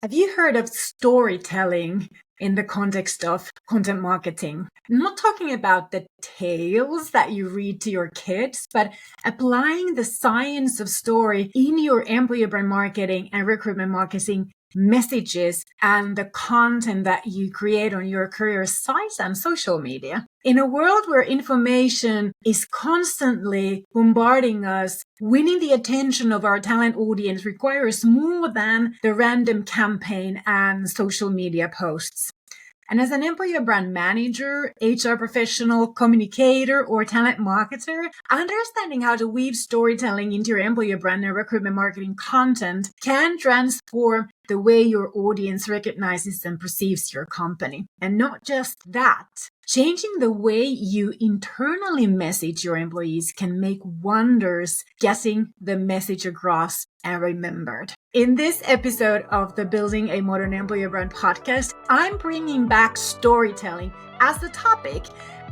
Have you heard of storytelling in the context of content marketing? I'm not talking about the tales that you read to your kids, but applying the science of story in your employer brand marketing and recruitment marketing messages and the content that you create on your career sites and social media. In a world where information is constantly bombarding us, winning the attention of our talent audience requires more than the random campaign and social media posts. And as an employer brand manager, HR professional, communicator, or talent marketer, understanding how to weave storytelling into your employer brand and recruitment marketing content can transform the way your audience recognizes and perceives your company. And not just that, changing the way you internally message your employees can make wonders getting the message across and remembered. In this episode of the Building a Modern Employer Brand podcast, I'm bringing back storytelling as the topic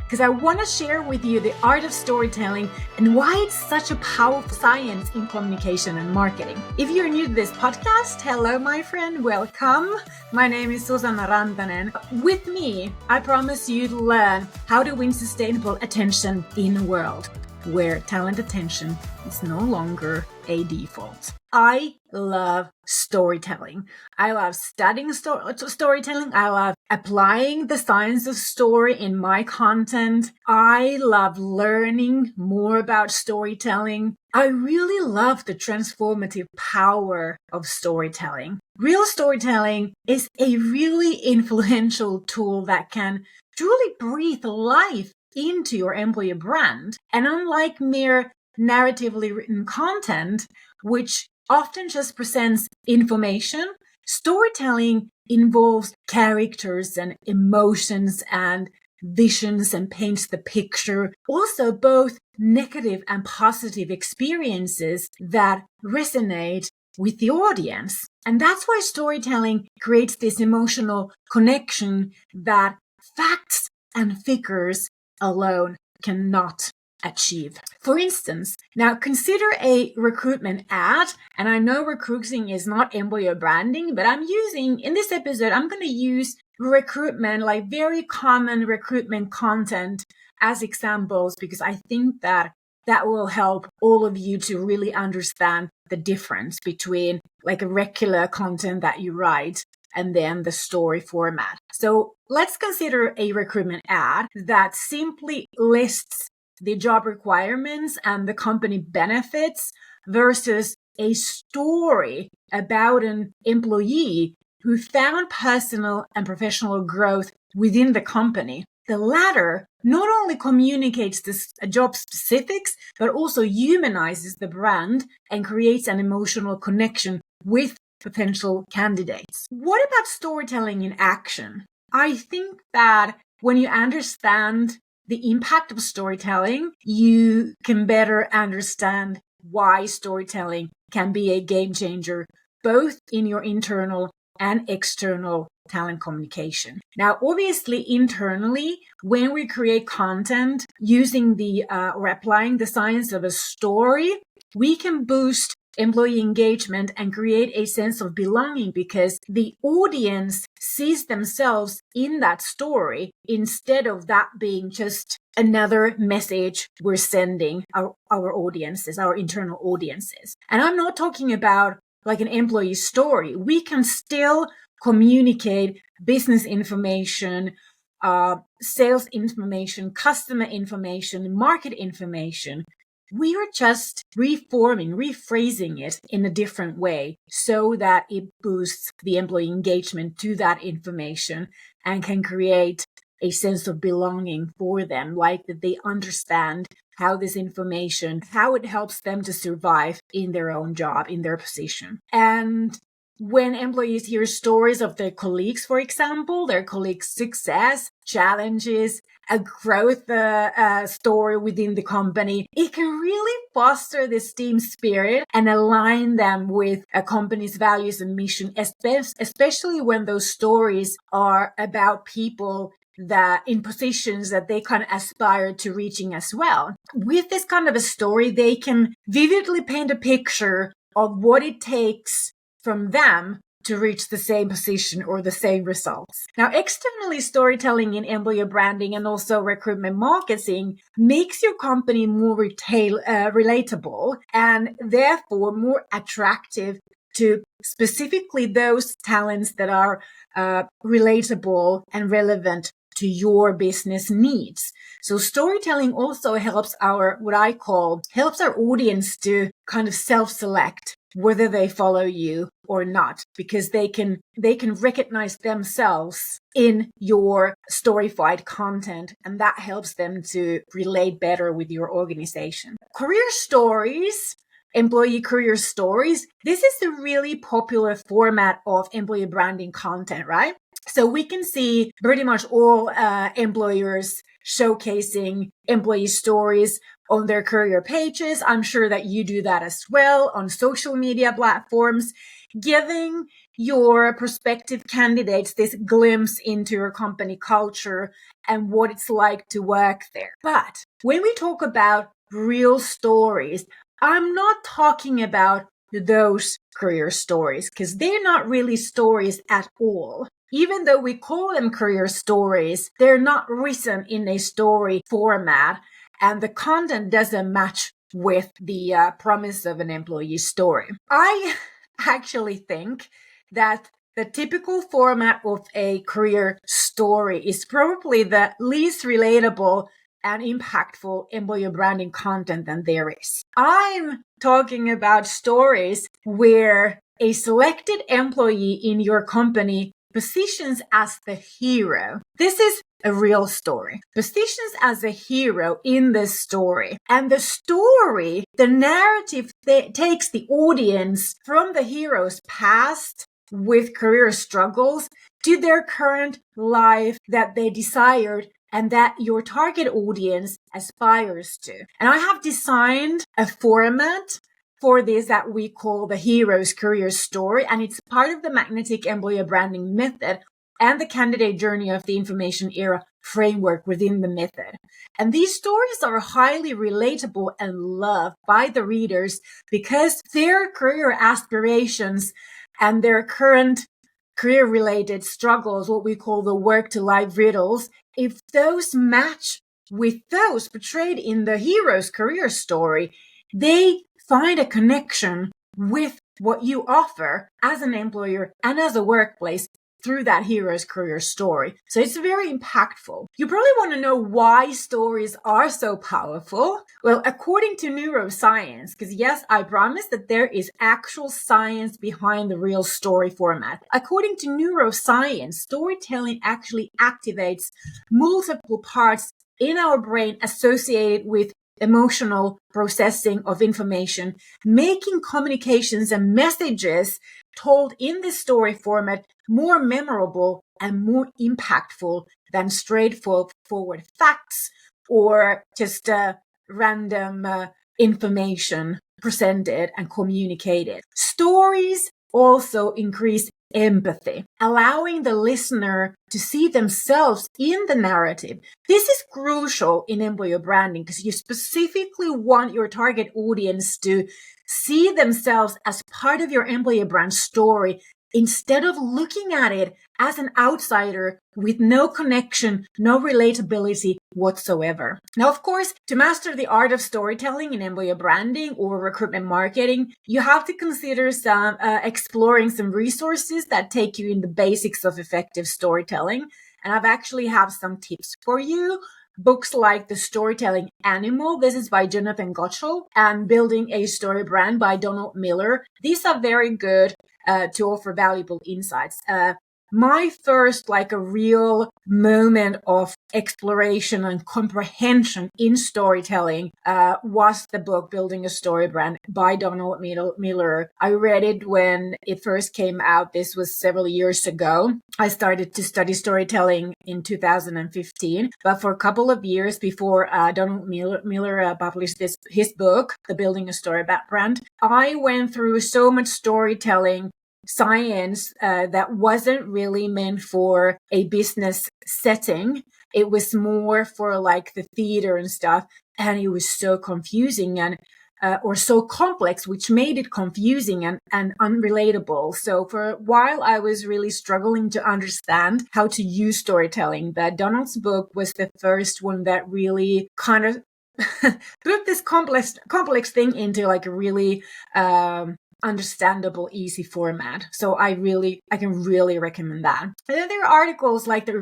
because I want to share with you the art of storytelling and why it's such a powerful science in communication and marketing. If you're new to this podcast, hello, my friend, welcome. My name is Susanna Rantanen. With me, I promise you to learn how to win sustainable attention in a world where talent attention is no longer a default. I love storytelling. I love studying storytelling. I love applying the science of story in my content. I love learning more about storytelling. I really love the transformative power of storytelling. Real storytelling is a really influential tool that can truly breathe life into your employer brand. And unlike mere narratively written content, which often just presents information, storytelling involves characters and emotions and visions and paints the picture. Also, both negative and positive experiences that resonate with the audience. And that's why storytelling creates this emotional connection that facts and figures alone cannot achieve. For instance, now consider a recruitment ad, and I know recruiting is not employer branding, but in this episode, I'm going to use recruitment, like very common recruitment content as examples, because I think that will help all of you to really understand the difference between like a regular content that you write and then the story format. So let's consider a recruitment ad that simply lists the job requirements and the company benefits versus a story about an employee who found personal and professional growth within the company. The latter not only communicates the job specifics, but also humanizes the brand and creates an emotional connection with potential candidates. What about storytelling in action? I think that when you understand the impact of storytelling, you can better understand why storytelling can be a game changer, both in your internal and external talent communication. Now, obviously, internally, when we create content using or applying the science of a story, we can boost employee engagement and create a sense of belonging because the audience sees themselves in that story instead of that being just another message we're sending our audiences, our internal audiences. And I'm not talking about like an employee story. We can still communicate business information, sales information, customer information, market information. We are just rephrasing it in a different way so that it boosts the employee engagement to that information and can create a sense of belonging for them, like that they understand how this information, how it helps them to survive in their own job, in their position. And when employees hear stories of their colleagues, for example, their colleagues' success, challenges, a growth story within the company, it can really foster this team spirit and align them with a company's values and mission, especially when those stories are about people that in positions that they kind of aspire to reaching as well. With this kind of a story, they can vividly paint a picture of what it takes from them to reach the same position or the same results. Now, externally, storytelling in employer branding and also recruitment marketing makes your company more relatable and therefore more attractive to specifically those talents that are relatable and relevant to your business needs. So storytelling also helps our audience to kind of self-select whether they follow you or not, because they can recognize themselves in your storyfied content, and that helps them to relate better with your organization. Career stories, employee career stories. This is a really popular format of employee branding content, right? So we can see pretty much all employers showcasing employee stories on their career pages. I'm sure that you do that as well on social media platforms, giving your prospective candidates this glimpse into your company culture and what it's like to work there. But when we talk about real stories, I'm not talking about those career stories because they're not really stories at all. Even though we call them career stories, they're not written in a story format, and the content doesn't match with the promise of an employee story. I actually think that the typical format of a career story is probably the least relatable and impactful employer branding content than there is. I'm talking about stories where a selected employee in your company positions as the hero. This is a real story. Positions as a hero in this story. And the story, the narrative takes the audience from the hero's past with career struggles to their current life that they desired and that your target audience aspires to. And I have designed a format for this that we call the hero's career story, and it's part of the magnetic employer branding method and the candidate journey of the information era framework within the method. And these stories are highly relatable and loved by the readers because their career aspirations and their current career-related struggles, what we call the work-to-life riddles, if those match with those portrayed in the hero's career story, they find a connection with what you offer as an employer and as a workplace through that hero's career story. So it's very impactful. You probably want to know why stories are so powerful. Well, according to neuroscience, because yes, I promise that there is actual science behind the real story format. According to neuroscience, storytelling actually activates multiple parts in our brain associated with emotional processing of information, making communications and messages told in this story format more memorable and more impactful than straightforward facts or just random information presented and communicated. Stories also increase empathy, allowing the listener to see themselves in the narrative. This is crucial in employer branding because you specifically want your target audience to see themselves as part of your employer brand story instead of looking at it as an outsider with no connection, no relatability whatsoever. Now, of course, to master the art of storytelling in employer branding or recruitment marketing, you have to consider exploring some resources that take you in the basics of effective storytelling. And I've actually have some tips for you. Books like The Storytelling Animal, this is by Jonathan Gottschall, and Building a Story Brand by Donald Miller. These are very good to offer valuable insights. My first a real moment of exploration and comprehension in storytelling was the book Building a Story Brand by Donald Miller. I read it when it first came out. This was several years ago. I started to study storytelling in 2015, but for a couple of years before Donald Miller published his book, The Building a Story Brand, I went through so much storytelling science that wasn't really meant for a business setting. It was more for the theater and stuff, and it was so confusing. And or so complex, which made it confusing and unrelatable. So for a while, I was really struggling to understand how to use storytelling. But Donald's book was the first one that really kind of put this complex thing into like a really understandable, easy format. So I can really recommend that. And then there are articles like the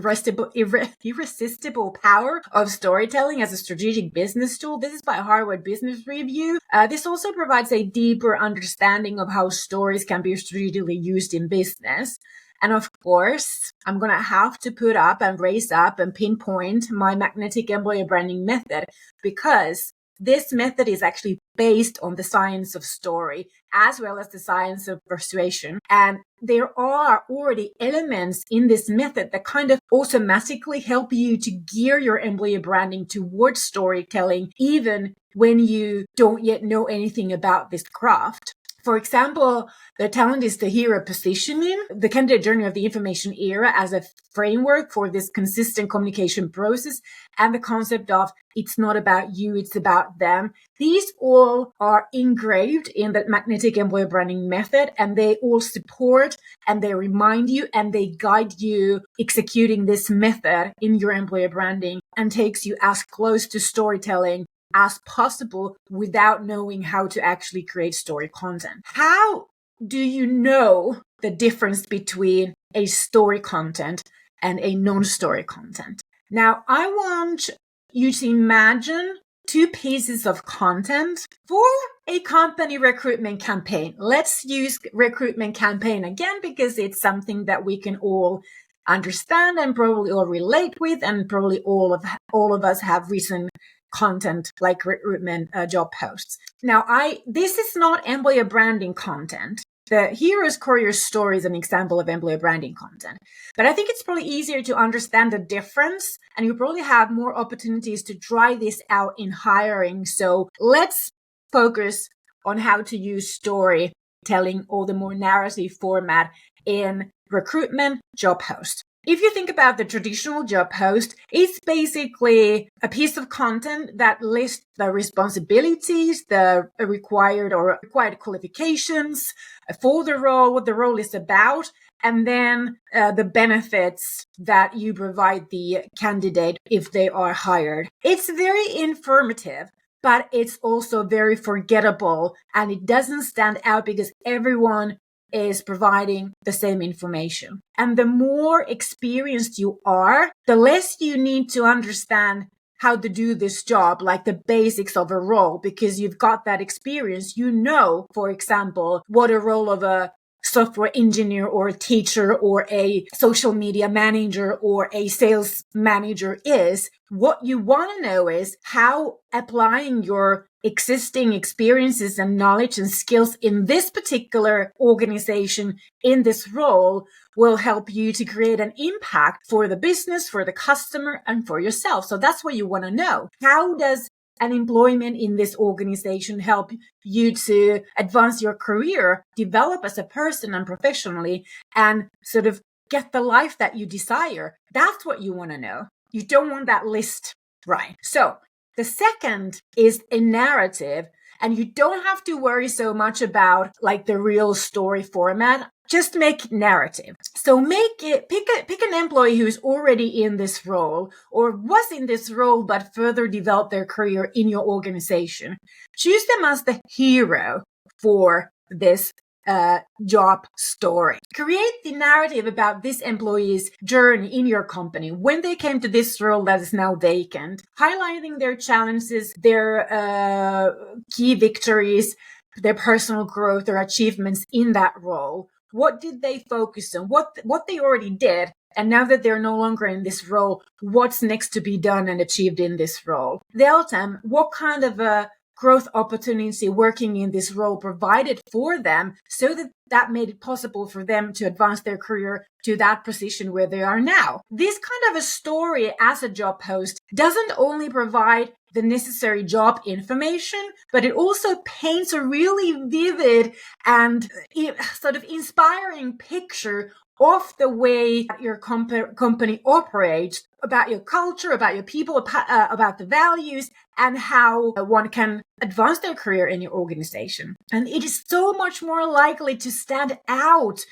irresistible power of storytelling as a strategic business tool. This is by Harvard Business Review. This also provides a deeper understanding of how stories can be strategically used in business. And of course, I'm going to have to put up and raise up and pinpoint my magnetic employer branding method, because this method is actually based on the science of story as well as the science of persuasion. And there are already elements in this method that kind of automatically help you to gear your employer branding towards storytelling, even when you don't yet know anything about this craft. For example, the talent is the hero positioning, the candidate journey of the information era as a framework for this consistent communication process, and the concept of it's not about you, it's about them. These all are engraved in the magnetic employer branding method, and they all support and they remind you and they guide you executing this method in your employer branding, and takes you as close to storytelling as possible without knowing how to actually create story content. How do you know the difference between a story content and a non-story content? Now, I want you to imagine two pieces of content for a company recruitment campaign. Let's use recruitment campaign again, because it's something that we can all understand and probably all relate with, and probably all of us have recent content like recruitment job posts. Now, this is not employer branding content. The hero's career story is an example of employer branding content. But I think it's probably easier to understand the difference, and you probably have more opportunities to try this out in hiring. So let's focus on how to use storytelling or the more narrative format in recruitment job post. If you think about the traditional job post, it's basically a piece of content that lists the responsibilities, the required qualifications for the role, what the role is about, and then the benefits that you provide the candidate if they are hired. It's very informative, but it's also very forgettable, and it doesn't stand out because everyone is providing the same information. And the more experienced you are, the less you need to understand how to do this job, like the basics of a role, because you've got that experience. You know, for example, what a role of a software engineer or a teacher or a social media manager or a sales manager is. What you want to know is how applying your existing experiences and knowledge and skills in this particular organization, in this role, will help you to create an impact for the business, for the customer, and for yourself. So that's what you want to know. How does an employment in this organization help you to advance your career, develop as a person and professionally, and sort of get the life that you desire? That's what you want to know. You don't want that list, right? So the second is a narrative, and you don't have to worry so much about like the real story format. Just make narrative. So pick an employee who's already in this role or was in this role but further developed their career in your organization. Choose them as the hero for this job story. Create the narrative about this employee's journey in your company when they came to this role that is now vacant, highlighting their challenges, their key victories, their personal growth, their achievements in that role. What did they focus on? What they already did, and now that they're no longer in this role, what's next to be done and achieved in this role? Tell them what kind of a growth opportunity working in this role provided for them, so that made it possible for them to advance their career to that position where they are now. This kind of a story as a job post doesn't only provide the necessary job information, but it also paints a really vivid and sort of inspiring picture of the way that your company operates, about your culture, about your people, about the values, and how one can advance their career in your organization. And it is so much more likely to stand out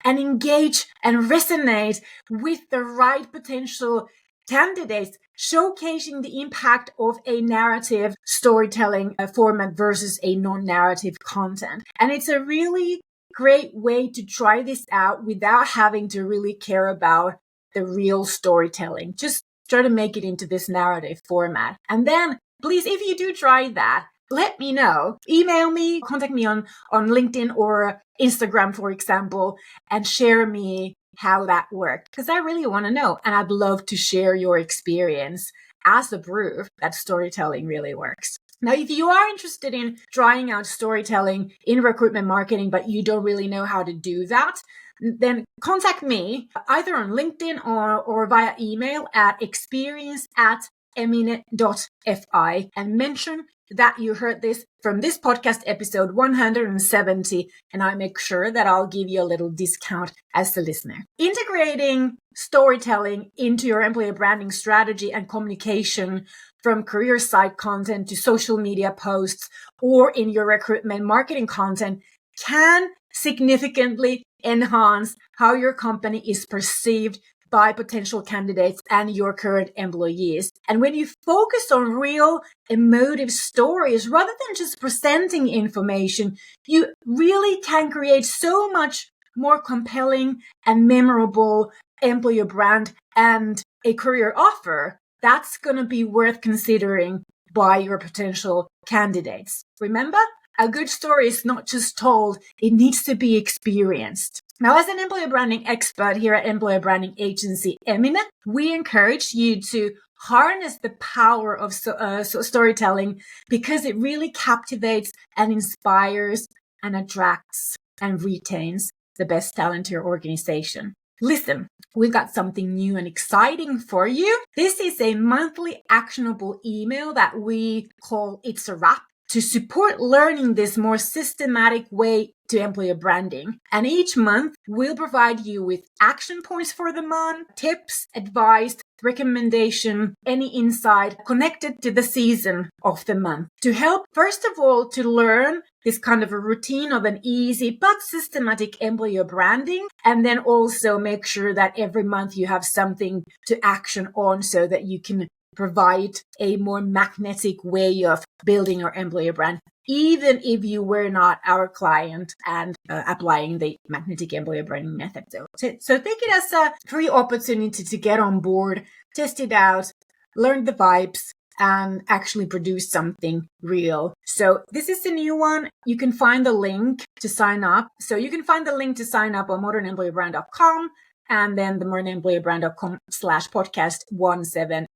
and engage and resonate with the right potential candidates, showcasing the impact of a narrative storytelling format versus a non-narrative content. And it's a really great way to try this out without having to really care about the real storytelling. Just try to make it into this narrative format. And then please, if you do try that, let me know. Email me, contact me on LinkedIn or Instagram, for example, and share me how that worked, because I really want to know. And I'd love to share your experience as a proof that storytelling really works. Now, if you are interested in trying out storytelling in recruitment marketing, but you don't really know how to do that, then contact me either on LinkedIn or via email at experience@emine.fi and mention that you heard this from this podcast episode 170, and I make sure that I'll give you a little discount as a listener. Integrating storytelling into your employer branding strategy and communication, from career site content to social media posts or in your recruitment marketing content, can significantly enhance how your company is perceived by potential candidates and your current employees. And when you focus on real emotive stories rather than just presenting information, you really can create so much more compelling and memorable employer brand and a career offer that's going to be worth considering by your potential candidates. Remember, a good story is not just told, it needs to be experienced. Now, as an employer branding expert here at employer branding agency Emine, we encourage you to harness the power of storytelling, because it really captivates and inspires and attracts and retains the best talent to your organization. Listen, we've got something new and exciting for you. This is a monthly actionable email that we call It's a Wrap, to support learning this more systematic way to employer branding. And each month, we'll provide you with action points for the month, tips, advice, recommendation, any insight connected to the season of the month, to help, first of all, to learn this kind of a routine of an easy but systematic employer branding, and then also make sure that every month you have something to action on so that you can provide a more magnetic way of building your employer brand, even if you were not our client and applying the magnetic employer branding method. So take it as a free opportunity to get on board, test it out, learn the vibes, and actually produce something real. So this is the new one. You can find the link to sign up. So you can find the link to sign up on modernemployerbrand.com, and then the modernemployerbrand.com/podcast 170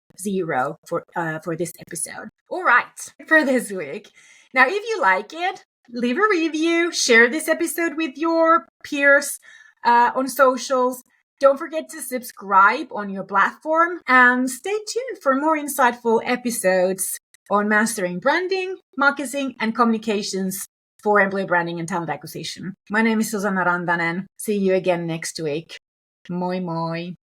for this episode. All right, for this week. Now, if you like it, leave a review, share this episode with your peers on socials. Don't forget to subscribe on your platform, and stay tuned for more insightful episodes on mastering branding, marketing, and communications for employee branding and talent acquisition. My name is Susanna Rantanen. See you again next week. Moi moi.